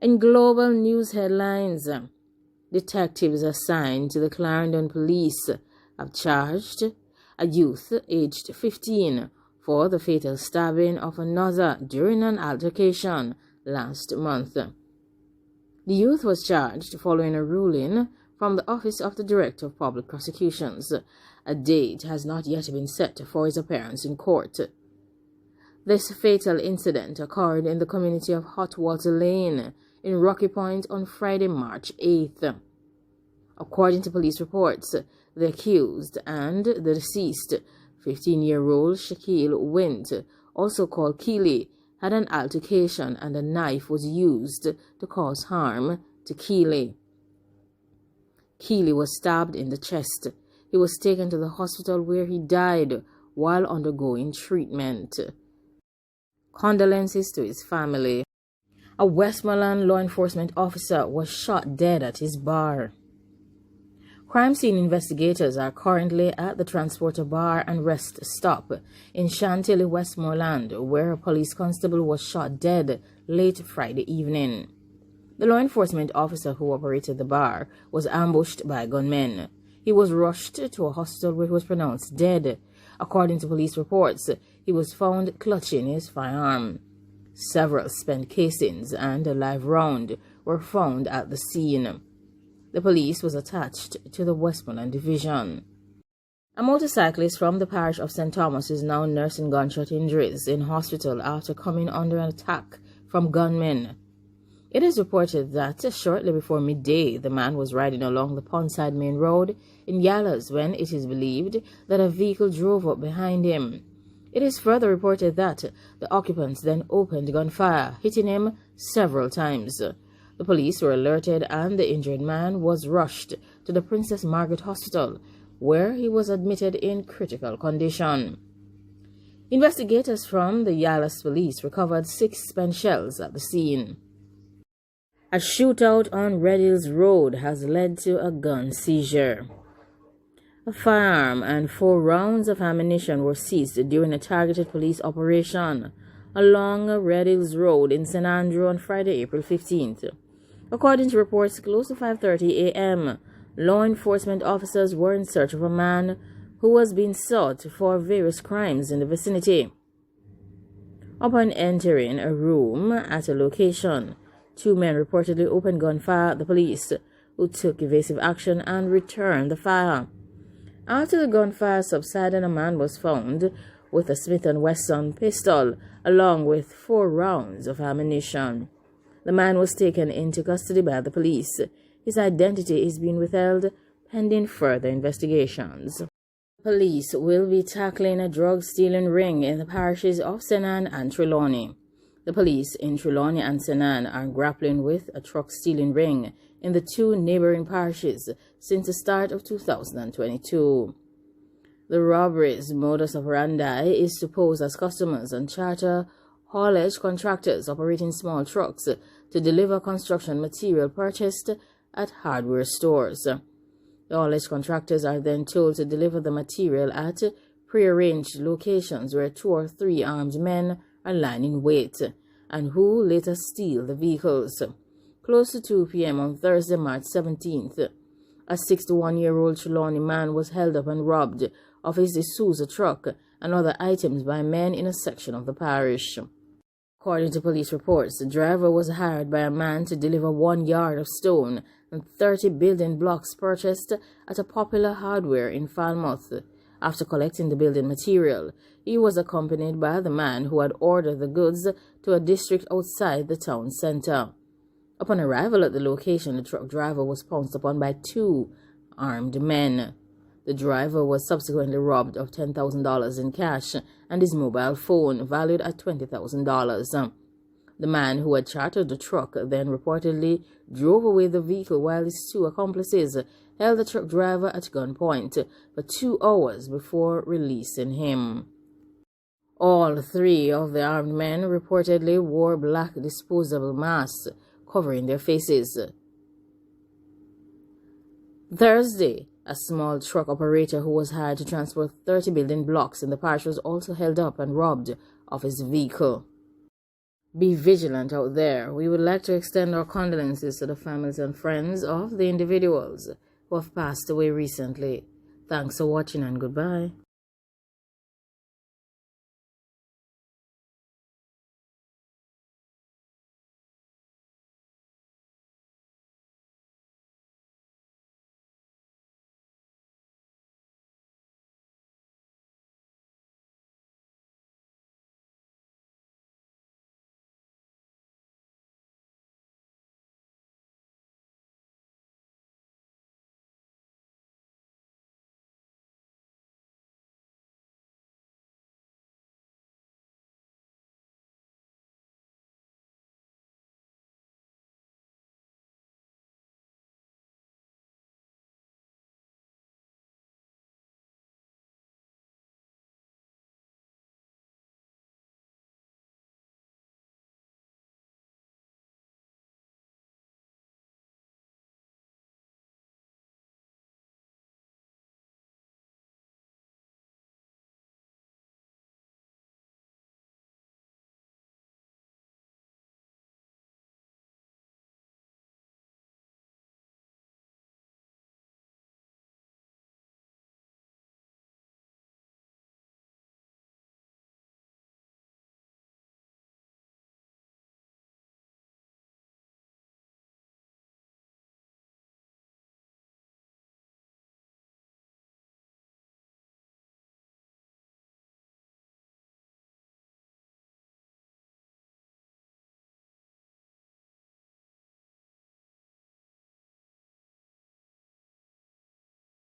In global news headlines, detectives assigned to the Clarendon Police have charged a youth aged 15 for the fatal stabbing of another during an altercation last month. The youth was charged following a ruling from the Office of the Director of Public Prosecutions. A date has not yet been set for his appearance in court. This fatal incident occurred in the community of Hot Water Lane in Rocky Point on Friday, March 8th. According to police reports, the accused and the deceased, 15-year-old Shaquille Wint, also called Keely, had an altercation and a knife was used to cause harm to Keely. Keely was stabbed in the chest. He was taken to the hospital where he died while undergoing treatment. Condolences to his family. A Westmoreland law enforcement officer was shot dead at his bar. Crime scene investigators are currently at the Transporter Bar and Rest Stop in Chantilly, Westmoreland, where a police constable was shot dead late Friday evening. The law enforcement officer who operated the bar was ambushed by gunmen. He was rushed to a hospital where he was pronounced dead. According to police reports, he was found clutching his firearm. Several spent casings and a live round were found at the scene. The police was attached to the Westmoreland Division. A motorcyclist from the parish of St. Thomas is now nursing gunshot injuries in hospital after coming under an attack from gunmen. It is reported that shortly before midday, the man was riding along the Pondside Main Road in Yallas when it is believed that a vehicle drove up behind him. It is further reported that the occupants then opened gunfire, hitting him several times. The police were alerted and the injured man was rushed to the Princess Margaret Hospital, where he was admitted in critical condition. Investigators from the Yallas police recovered 6 spent shells at the scene. A shootout on Red Hills Road has led to a gun seizure. A firearm and 4 rounds of ammunition were seized during a targeted police operation along Red Hills Road in St. Andrew on Friday, April 15th. According to reports, close to 5:30 a.m., law enforcement officers were in search of a man who was being sought for various crimes in the vicinity. Upon entering a room at a location, 2 men reportedly opened gunfire at the police, who took evasive action and returned the fire. After the gunfire subsided, a man was found with a Smith & Wesson pistol along with 4 rounds of ammunition. The man was taken into custody by the police. His identity is being withheld pending further investigations. Police will be tackling a drug-stealing ring in the parishes of St. Ann and Trelawney. The police in Trelawney and St. Ann are grappling with a truck-stealing ring in the 2 neighboring parishes since the start of 2022. The robbery's modus operandi is to pose as customers and charter haulage contractors operating small trucks to deliver construction material purchased at hardware stores. The haulage contractors are then told to deliver the material at prearranged locations where 2 or 3 armed men are lying in wait, and who later steal the vehicles. Close to 2 p.m. on Thursday, March 17th, a 61-year-old Trelawney man was held up and robbed of his Isuzu truck and other items by men in a section of the parish. According to police reports, the driver was hired by a man to deliver 1 yard of stone and 30 building blocks purchased at a popular hardware in Falmouth. After collecting the building material, he was accompanied by the man who had ordered the goods to a district outside the town center. Upon arrival at the location, the truck driver was pounced upon by 2 armed men. The driver was subsequently robbed of $10,000 in cash and his mobile phone, valued at $20,000. The man who had chartered the truck then reportedly drove away the vehicle while his 2 accomplices held the truck driver at gunpoint for 2 hours before releasing him. All 3 of the armed men reportedly wore black disposable masks covering their faces. Thursday, a small truck operator who was hired to transport 30 building blocks in the parish was also held up and robbed of his vehicle. Be vigilant out there. We would like to extend our condolences to the families and friends of the individuals who have passed away recently. Thanks for watching and goodbye.